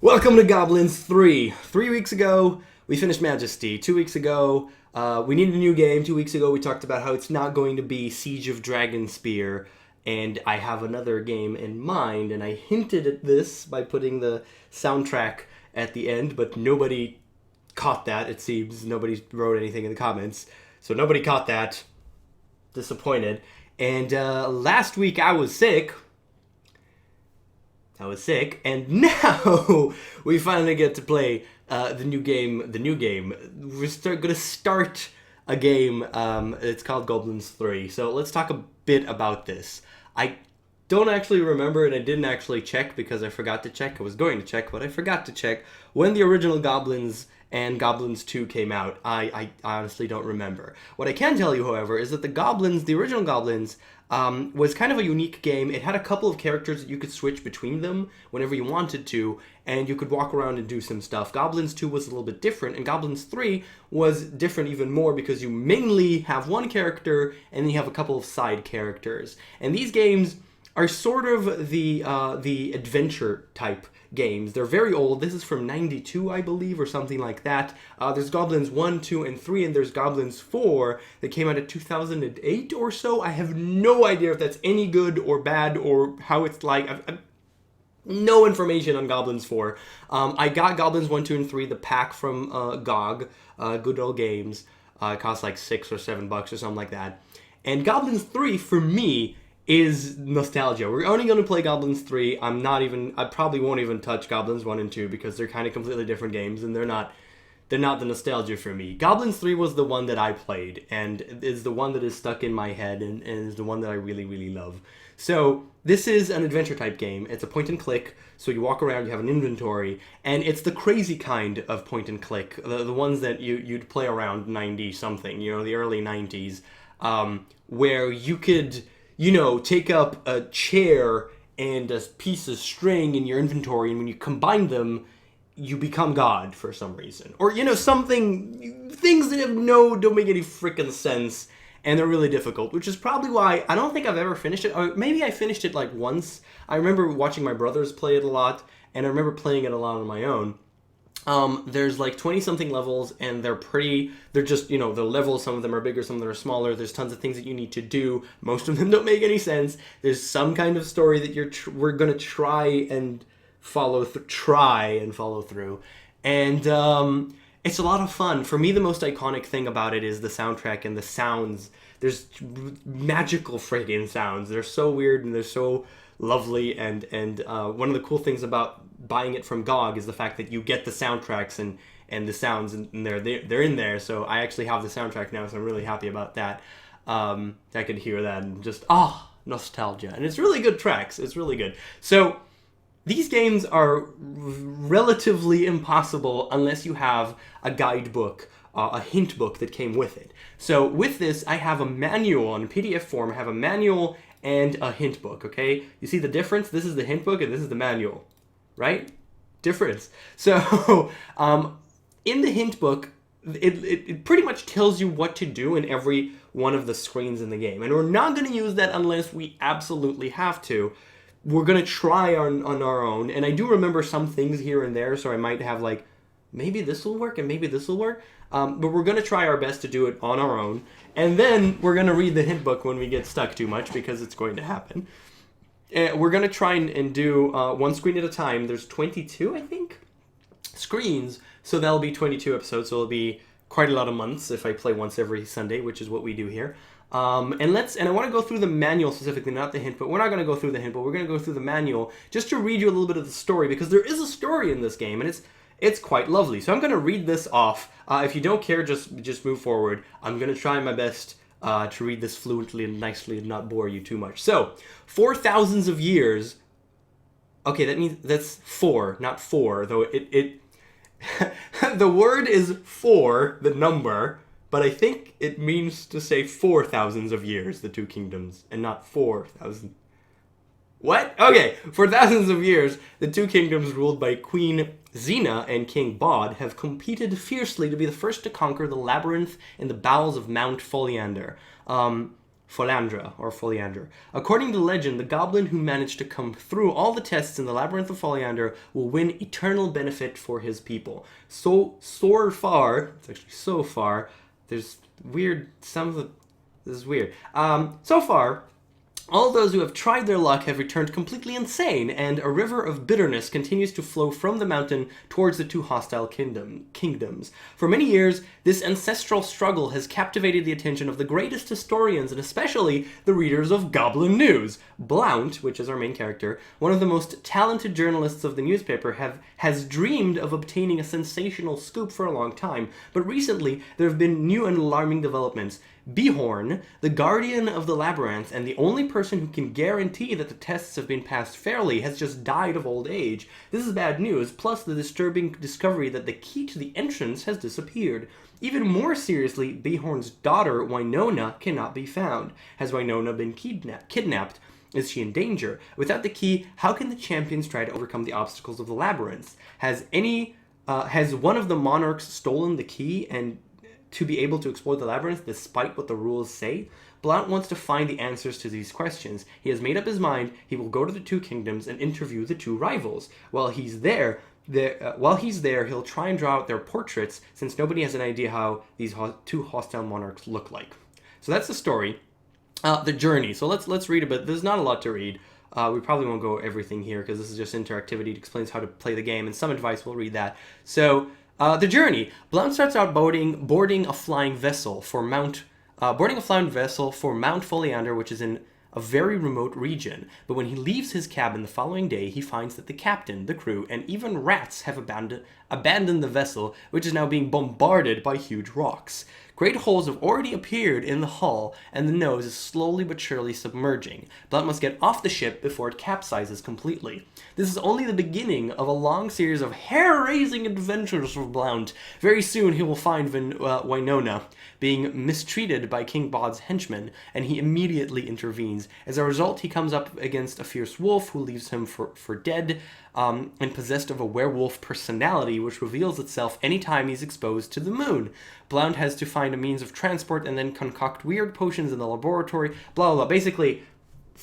Welcome to Goblins 3. 3 weeks ago, we finished Majesty. 2 weeks ago, we needed a new game. 2 weeks ago, we talked about how it's not going to be Siege of Dragonspear, and I have another game in mind, and I hinted at this by putting the soundtrack at the end, but nobody caught that, it seems. Nobody wrote anything in the comments, so nobody caught that. Disappointed. And last week, I was sick, and now we finally get to play the new game. We're going to start a game. It's called Goblins 3. So let's talk a bit about this. I don't actually remember, and I didn't actually check because I forgot to check. I was going to check, but I forgot to check when the original Goblins and Goblins 2 came out. I honestly don't remember. What I can tell you, however, is that the original Goblins, was kind of a unique game. It had a couple of characters that you could switch between them whenever you wanted to, and you could walk around and do some stuff. Goblins 2 was a little bit different, and Goblins 3 was different even more because you mainly have one character, and then you have a couple of side characters. And these games are sort of the adventure type games. They're very old. This is from 92, I believe, or something like that. There's Goblins 1, 2, and 3, and there's Goblins 4 that came out in 2008 or so. I have no idea if that's any good or bad or how it's like. I've no information on Goblins 4. I got Goblins 1, 2, and 3, the pack from GOG, Good Old Games. It cost like $6 or $7 or something like that. And Goblins 3, for me, is nostalgia. We're only going to play Goblins 3. I probably won't even touch Goblins 1 and 2 because they're kind of completely different games and they're not the nostalgia for me. Goblins 3 was the one that I played and is the one that is stuck in my head and is the one that I really, really love. So this is an adventure type game. It's a point and click, so you walk around, you have an inventory, and it's the crazy kind of point and click, the ones that you'd play around 90 something, the early 90s, where you could take up a chair and a piece of string in your inventory, and when you combine them, you become God for some reason. Or, things that don't make any freaking sense, and they're really difficult, which is probably why I don't think I've ever finished it. Or maybe I finished it like once. I remember watching my brothers play it a lot, and I remember playing it a lot on my own. There's like 20-something levels, and they're just, the levels, some of them are bigger, some of them are smaller. There's tons of things that you need to do. Most of them don't make any sense. There's some kind of story that we're going to try and follow through. And it's a lot of fun. For me, the most iconic thing about it is the soundtrack and the sounds. There's magical friggin' sounds. They're so weird and they're so lovely, and one of the cool things about buying it from GOG is the fact that you get the soundtracks and the sounds, and they're in there. So I actually have the soundtrack now, so I'm really happy about that. I could hear that and just nostalgia, and it's really good tracks. It's really good. So these games are relatively impossible unless you have a guidebook, a hint book that came with it. So with this, I have a manual in PDF form. I have a manual and a hint book, okay? You see the difference? This is the hint book and this is the manual, right? Difference. So in the hint book, it pretty much tells you what to do in every one of the screens in the game. And we're not going to use that unless we absolutely have to. We're going to try on our own. And I do remember some things here and there, so I might have like, maybe this will work and maybe this will work. But we're going to try our best to do it on our own. And then we're going to read the hint book when we get stuck too much, because it's going to happen. We're going to try and do one screen at a time. There's 22, I think, screens. So that'll be 22 episodes. So it'll be quite a lot of months if I play once every Sunday, which is what we do here. And I want to go through the manual specifically, not the hint, but we're not going to go through the hint, but we're going to go through the manual just to read you a little bit of the story, because there is a story in this game, and it's quite lovely. So I'm going to read this off. If you don't care, just move forward. I'm going to try my best to read this fluently and nicely and not bore you too much. So, 4 thousands of years. Okay, that means that's 4, not 4, though it the word is 4, the number, but I think it means to say 4 thousands of years, the two kingdoms, and not 4,000. What? Okay, for thousands of years, the two kingdoms ruled by Queen Xena and King Bod have competed fiercely to be the first to conquer the labyrinth in the bowels of Mount Foliander. Foliandra. According to legend, the goblin who managed to come through all the tests in the Labyrinth of Foliandra will win eternal benefit for his people. So far, it's actually so far, there's weird, this is weird. So far, all those who have tried their luck have returned completely insane, and a river of bitterness continues to flow from the mountain towards the two hostile kingdoms. For many years, this ancestral struggle has captivated the attention of the greatest historians, and especially the readers of Goblin News. Blount, which is our main character, one of the most talented journalists of the newspaper, has dreamed of obtaining a sensational scoop for a long time, but recently there have been new and alarming developments. Behorn, the guardian of the labyrinth and the only person who can guarantee that the tests have been passed fairly, has just died of old age. This is bad news, plus the disturbing discovery that the key to the entrance has disappeared. Even more seriously, Behorn's daughter, Winona, cannot be found. Has Winona been kidnapped? Is she in danger? Without the key, how can the champions try to overcome the obstacles of the labyrinth? Has one of the monarchs stolen the key and to be able to explore the labyrinth despite what the rules say? Blount wants to find the answers to these questions. He has made up his mind he will go to the two kingdoms and interview the two rivals. While he's there, he'll try and draw out their portraits, since nobody has an idea how these two hostile monarchs look like. So that's the story. The journey. So let's read a bit. There's not a lot to read. We probably won't go everything here because this is just interactivity. It explains how to play the game, and some advice. We'll read that. So the journey. Blount starts out boarding a flying vessel for Mount Foliandra, which is in a very remote region. But when he leaves his cabin the following day, he finds that the captain, the crew, and even rats have abandoned the vessel, which is now being bombarded by huge rocks. Great holes have already appeared in the hull, and the nose is slowly but surely submerging. Blount must get off the ship before it capsizes completely. This is only the beginning of a long series of hair-raising adventures for Blount. Very soon he will find Winona being mistreated by King Bod's henchmen, and he immediately intervenes. As a result, he comes up against a fierce wolf who leaves him for dead, and possessed of a werewolf personality, which reveals itself anytime he's exposed to the moon. Blount has to find a means of transport and then concoct weird potions in the laboratory, blah, blah, blah. Basically,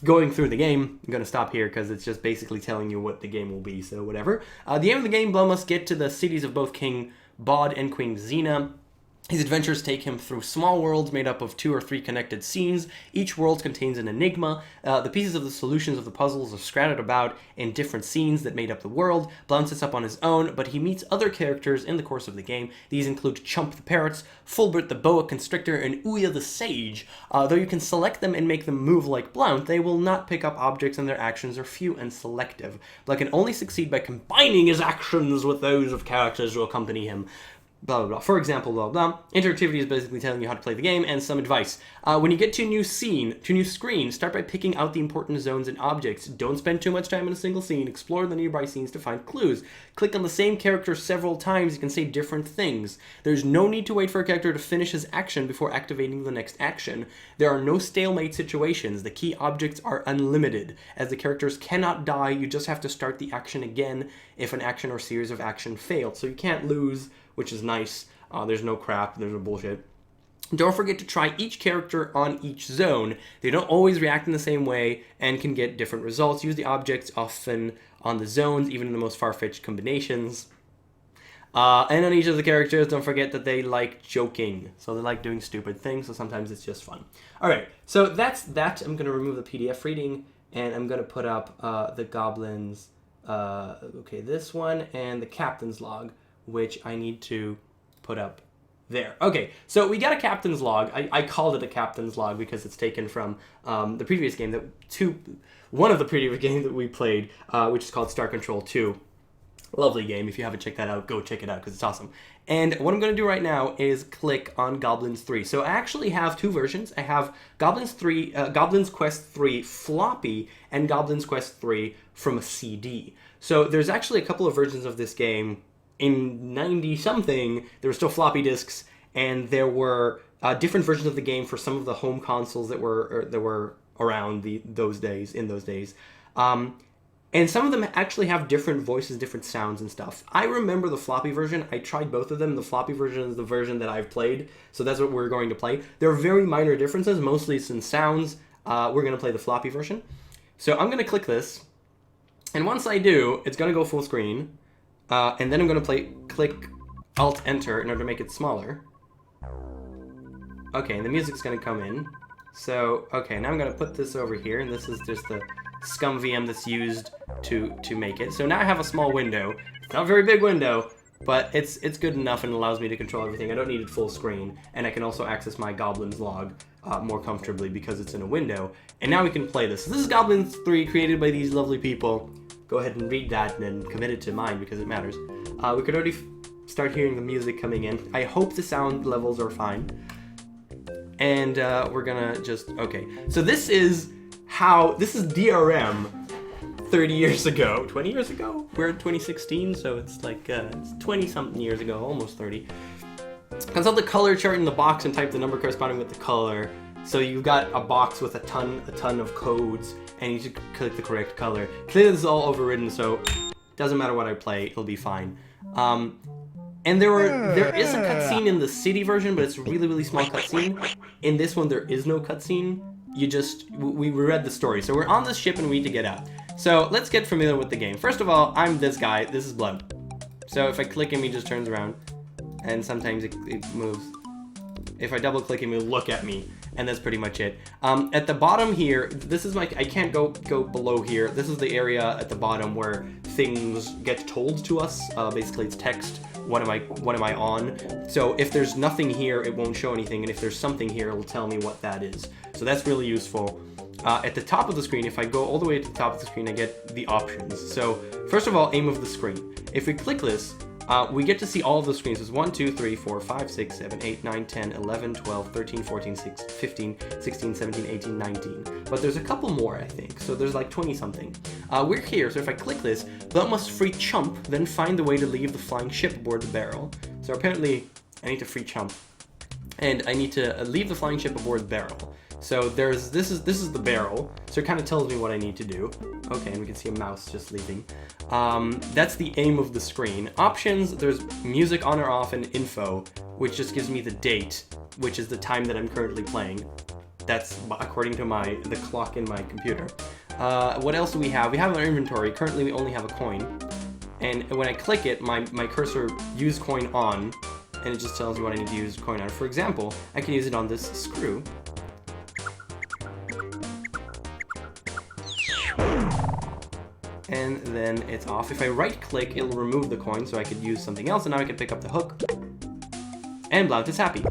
going through the game, I'm going to stop here because it's just basically telling you what the game will be, so whatever. The aim of the game, Blount must get to the cities of both King Bod and Queen Xena. His adventures take him through small worlds made up of 2 or 3 connected scenes. Each world contains an enigma. The pieces of the solutions of the puzzles are scattered about in different scenes that made up the world. Blount sets up on his own, but he meets other characters in the course of the game. These include Chump the Parrots, Fulbert the Boa Constrictor, and Ouya the Sage. Though you can select them and make them move like Blount, they will not pick up objects, and their actions are few and selective. Blount can only succeed by combining his actions with those of characters who accompany him. Blah, blah, blah. For example, blah, blah. Interactivity is basically telling you how to play the game, and some advice. When you get to a new scene, to a new screen, start by picking out the important zones and objects. Don't spend too much time in a single scene. Explore the nearby scenes to find clues. Click on the same character several times. You can say different things. There's no need to wait for a character to finish his action before activating the next action. There are no stalemate situations. The key objects are unlimited. As the characters cannot die, you just have to start the action again if an action or series of action failed. So you can't lose, which is nice. There's no crap, there's no bullshit. Don't forget to try each character on each zone. They don't always react in the same way and can get different results. Use the objects often on the zones, even in the most far-fetched combinations. And on each of the characters, don't forget that they like joking. So they like doing stupid things, so sometimes it's just fun. Alright, so that's that. I'm going to remove the PDF reading, and I'm going to put up the Goblins, this one, and the Captain's Log, which I need to put up there. Okay, so we got a captain's log. I called it a captain's log because it's taken from the previous game one of the previous games that we played, which is called Star Control 2. Lovely game. If you haven't checked that out, go check it out because it's awesome. And what I'm going to do right now is click on Goblins 3. So I actually have 2 versions. I have Goblins Quest 3 floppy and Goblins Quest 3 from a CD. So there's actually a couple of versions of this game. In 90-something, there were still floppy disks, and there were different versions of the game for some of the home consoles that were around in those days. And some of them actually have different voices, different sounds and stuff. I remember the floppy version. I tried both of them. The floppy version is the version that I've played, so that's what we're going to play. There are very minor differences, mostly it's in sounds. We're going to play the floppy version. So I'm going to click this, and once I do, it's going to go full screen, and then I'm going to click Alt-Enter in order to make it smaller. Okay, and the music's going to come in. So, okay, now I'm going to put this over here, and this is just the scum VM that's used to make it. So now I have a small window. It's not a very big window, but it's good enough and allows me to control everything. I don't need it full screen, and I can also access my Goblins log more comfortably because it's in a window. And now we can play this. So this is Goblins 3, created by these lovely people. Go ahead and read that and then commit it to mine because it matters. We could already start hearing the music coming in. I hope the sound levels are fine. And we're gonna just, okay. So this is DRM 30 years ago, 20 years ago? We're in 2016, so it's like it's 20 something years ago, almost 30. Consult the color chart in the box and type the number corresponding with the color. So you've got a box with a ton of codes, and you should click the correct color. Clearly this is all overridden, so it doesn't matter what I play, it'll be fine. And there is a cutscene in the city version, but it's a really, really small cutscene. In this one, there is no cutscene. We read the story. So we're on this ship and we need to get out. So let's get familiar with the game. First of all, I'm this guy. This is Blood. So if I click him, he just turns around. And sometimes it moves. If I double click him, he'll look at me. And that's pretty much it. At the bottom here, this is I can't go below here. This is the area at the bottom where things get told to us. Basically, it's text. What am I on? So if there's nothing here, it won't show anything, and if there's something here, it'll tell me what that is. So that's really useful. At the top of the screen, if I go all the way to the top of the screen, I get the options. So first of all, aim of the screen. If we click this, we get to see all of the screens. It's 1, 2, 3, 4, 5, 6, 7, 8, 9, 10, 11, 12, 13, 14, 15, 16, 17, 18, 19. But there's a couple more, I think. So there's like 20 something. We're here, so if I click this, Blunt must free chump, then find the way to leave the flying ship aboard the barrel. So apparently, I need to free chump. And I need to leave the flying ship aboard the barrel. So this is the barrel, so it kind of tells me what I need to do. Okay, and we can see a mouse just leaving. That's the aim of the screen. Options, there's music on or off, and info, which just gives me the date, which is the time that I'm currently playing. That's according to the clock in my computer. What else do we have? We have our inventory. Currently, we only have a coin. And when I click it, my cursor use coin on, and it just tells me what I need to use coin on. For example, I can use it on this screw. And then it's off. If I right click, it'll remove the coin, so I could use something else, and now I can pick up the hook. And Blount is happy.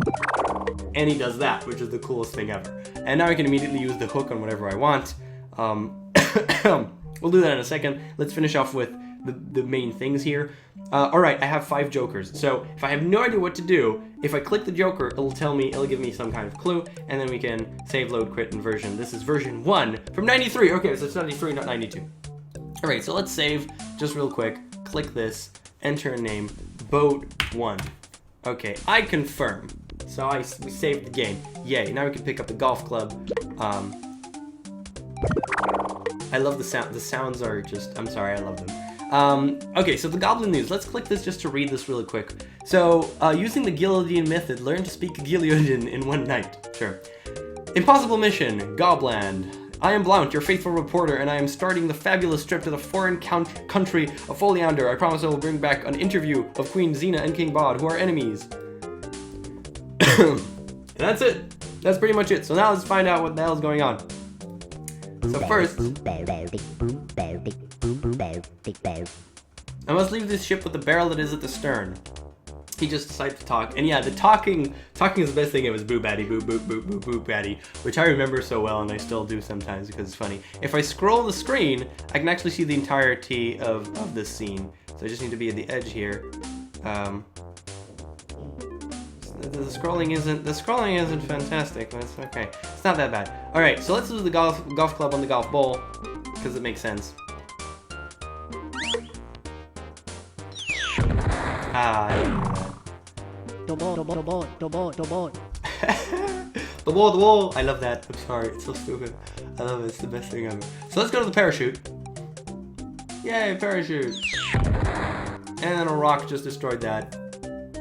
And he does that, which is the coolest thing ever. And now I can immediately use the hook on whatever I want. We'll do that in a second. Let's finish off with the main things here. Alright, I have 5 jokers. So if I have no idea what to do, if I click the joker, it'll give me some kind of clue, and then we can save, load, quit, and version. This is version 1 from 93. Okay, so it's 93, not 92. Alright, so let's save just real quick. Click this, enter a name, Boat 1. Okay, I confirm. So we saved the game. Yay, now we can pick up the golf club. I love the sound. The sounds are just, I'm sorry, I love them. Okay, so the Goblin News. Let's click this just to read this really quick. So, using the Guillotine method, learn to speak Guillotine in one night. Sure. Impossible mission, Gobland. I am Blount, your faithful reporter, and I am starting the fabulous trip to the foreign country of Foliander. I promise I will bring back an interview of Queen Xena and King Bod, who are enemies. And that's it. That's pretty much it. So now let's find out what the hell is going on. So first, I must leave this ship with the barrel that is at the stern. He just decided to talk, and yeah, the talking is the best thing. It was boo baddie, boo boo boo boo boo baddie, which I remember so well, and I still do sometimes because it's funny. If I scroll the screen, I can actually see the entirety of this scene. So I just need to be at the edge here. The scrolling isn't fantastic, but it's okay. It's not that bad. All right, so let's do the golf club on the golf ball because it makes sense. I didn't know that. The ball. I love that. I'm sorry, it's so stupid. I love it. It's the best thing ever. So let's go to the parachute. Yay, parachute. And then a rock just destroyed that.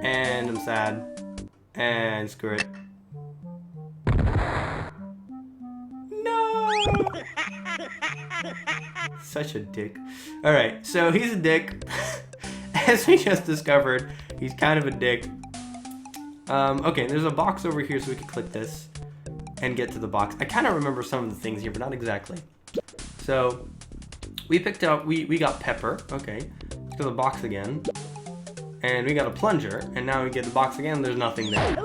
And I'm sad. And screw it. No! Such a dick. Alright, so he's a dick. As we just discovered, he's kind of a dick. Okay, there's a box over here, so we can click this and get to the box. I kind of remember some of the things here, but not exactly. So, we picked up, we got pepper. Okay, let's go to the box again. And we got a plunger, and now we get the box again, there's nothing there.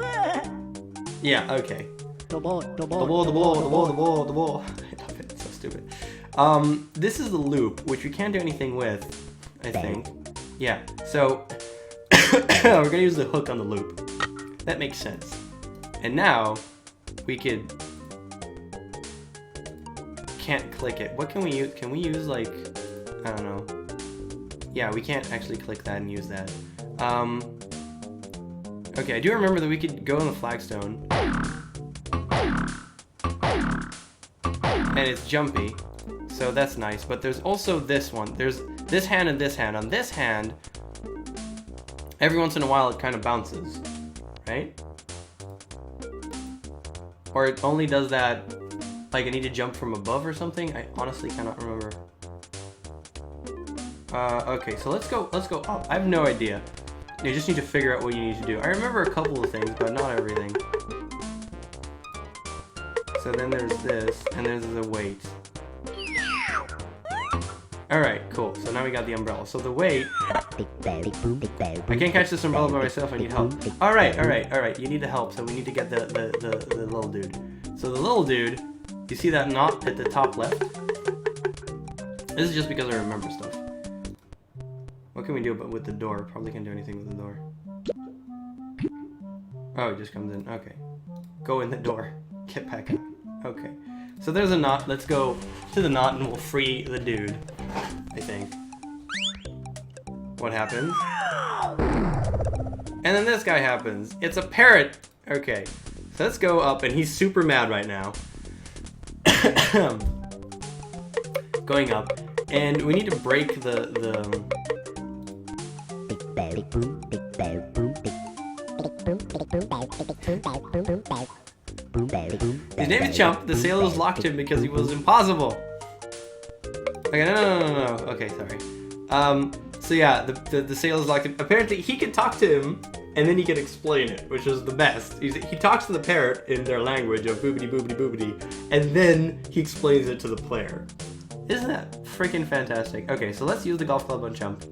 Yeah, okay. The ball. It's so stupid. This is the loop, which we can't do anything with, I think. Yeah, so we're gonna use the hook on the loop. That makes sense. And now we can't click it. What can we use? Can we use like, I don't know. Yeah, we can't actually click that and use that. Okay, I do remember that we could go on the flagstone. And it's jumpy, so that's nice. But there's also this one. There's this hand and this hand. On this hand, every once in a while it kind of bounces, right? Or it only does that, like I need to jump from above or something? I honestly cannot remember. Okay, so let's go up. I have no idea. You just need to figure out what you need to do. I remember a couple of things, but not everything. So then there's this, and there's the weight. Alright, cool. So now we got the umbrella. So the weight... I can't catch this umbrella by myself, I need help. Alright. You need the help, so we need to get the little dude. So the little dude, you see that knot at the top left? This is just because I remember stuff. What can we do with the door? Probably can't do anything with the door. Oh, it just comes in. Okay. Go in the door. Get back out. Okay. So there's a knot. Let's go to the knot and we'll free the dude. I think. What happens? And then this guy happens. It's a parrot. Okay. So let's go up and he's super mad right now. Going up. And we need to break the His name is Chump. The sailors locked him because he was impossible. Okay, no. Okay, sorry. So yeah, the sailors locked him. Apparently, he could talk to him, and then he could explain it, which is the best. He talks to the parrot in their language of boobity boobity boobity, and then he explains it to the player. Isn't that freaking fantastic? Okay, so let's use the golf club on Chump.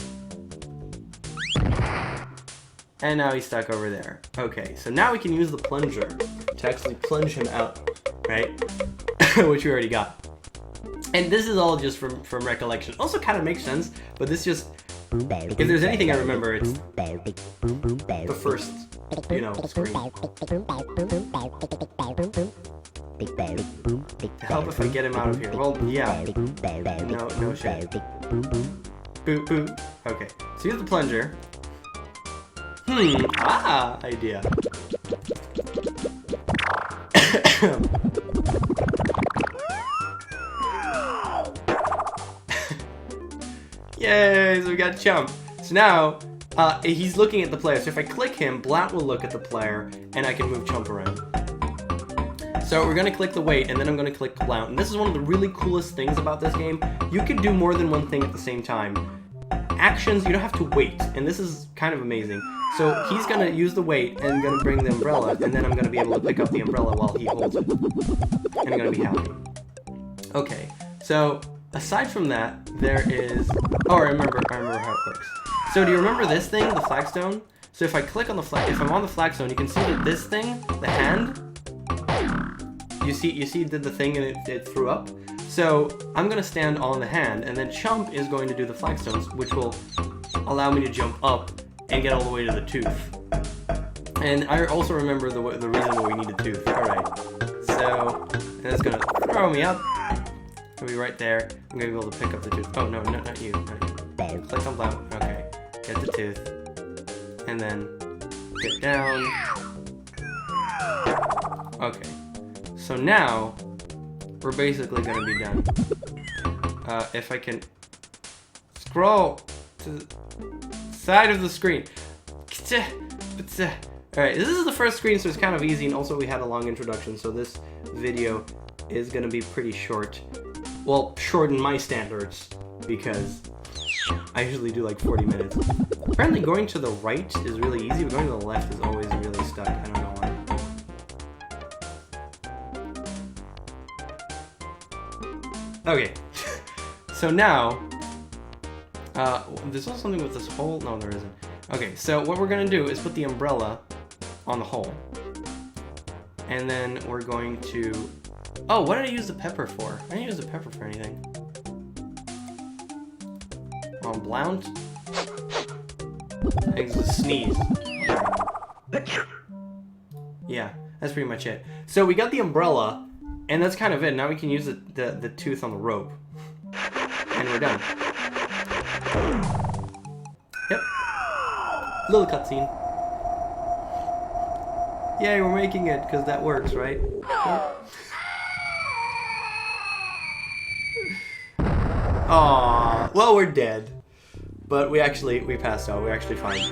And now he's stuck over there. Okay, so now we can use the plunger to actually plunge him out, right? Which we already got. And this is all just from recollection. Also kind of makes sense, but this just... If there's anything I remember, it's the first, screen. Help if I get him out of here. Well, yeah. No shit. Boop, boop. Okay, so use the plunger. Idea. Yay, so we got Chump. So now, he's looking at the player. So if I click him, Blount will look at the player, and I can move Chump around. So we're gonna click the weight, and then I'm gonna click Blount. And this is one of the really coolest things about this game. You can do more than one thing at the same time. Actions, you don't have to wait, and this is kind of amazing. So he's gonna use the weight and gonna bring the umbrella, and then I'm gonna be able to pick up the umbrella while he holds it. And I'm gonna be happy. Okay, so aside from that, there is... Oh, I remember how it works. So do you remember this thing, the flagstone? So if I click on the if I'm on the flagstone, you can see that this thing, the hand, you see it did the thing and it threw up. So I'm gonna stand on the hand, and then Chump is going to do the flagstones, which will allow me to jump up and get all the way to the tooth. And I also remember the reason why we need a tooth. Alright, so that's gonna throw me up. It'll be right there. I'm gonna be able to pick up the tooth. Oh, no, not you. Click on Blount. Okay, get the tooth. And then get down. Okay, so now we're basically gonna be done. If I can Scroll to the side of the screen. Alright, this is the first screen, so it's kind of easy, and also we had a long introduction, so this video is gonna be pretty short. Well, short in my standards, because I usually do like 40 minutes. Apparently going to the right is really easy, but going to the left is always really stuck. I don't know why. Okay, so now, there's also something with this hole. No, there isn't. Okay, so what we're gonna do is put the umbrella on the hole. And then we're going to... Oh, what did I use the pepper for? I didn't use the pepper for anything. Blount? I think it's a sneeze. Yeah, that's pretty much it. So we got the umbrella, and that's kind of it. Now we can use the tooth on the rope. And we're done. Yep. Little cutscene. Yay, we're making it, because that works, right? Yep. Aww. Well, we're dead. But we passed out. We're actually fine.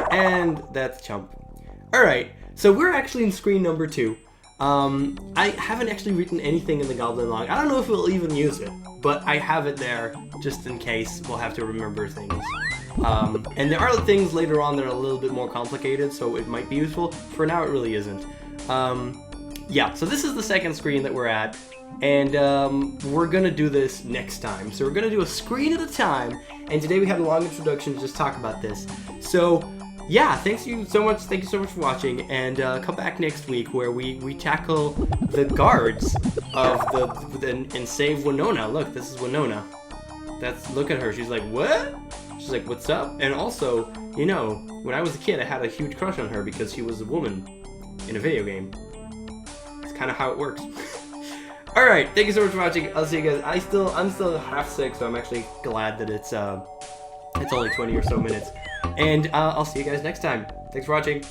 And that's Chump. Alright, so we're actually in screen number 2. I haven't actually written anything in the Goblin log. I don't know if we'll even use it, but I have it there just in case we'll have to remember things. And there are things later on that are a little bit more complicated, so it might be useful. For now, it really isn't. Yeah, so this is the second screen that we're at, and we're gonna do this next time. So we're gonna do a screen at a time, and today we have a long introduction to just talk about this. So yeah, thank you so much for watching, and come back next week where we tackle the guards of and save Winona. Look, this is Winona. Look at her. She's like, what? She's like, what's up? And also, you know, when I was a kid, I had a huge crush on her because she was a woman in a video game. It's kind of how it works. Alright, thank you so much for watching. I'll see you guys. I'm still half sick, so I'm actually glad that it's only 20 or so minutes. And I'll see you guys next time. Thanks for watching.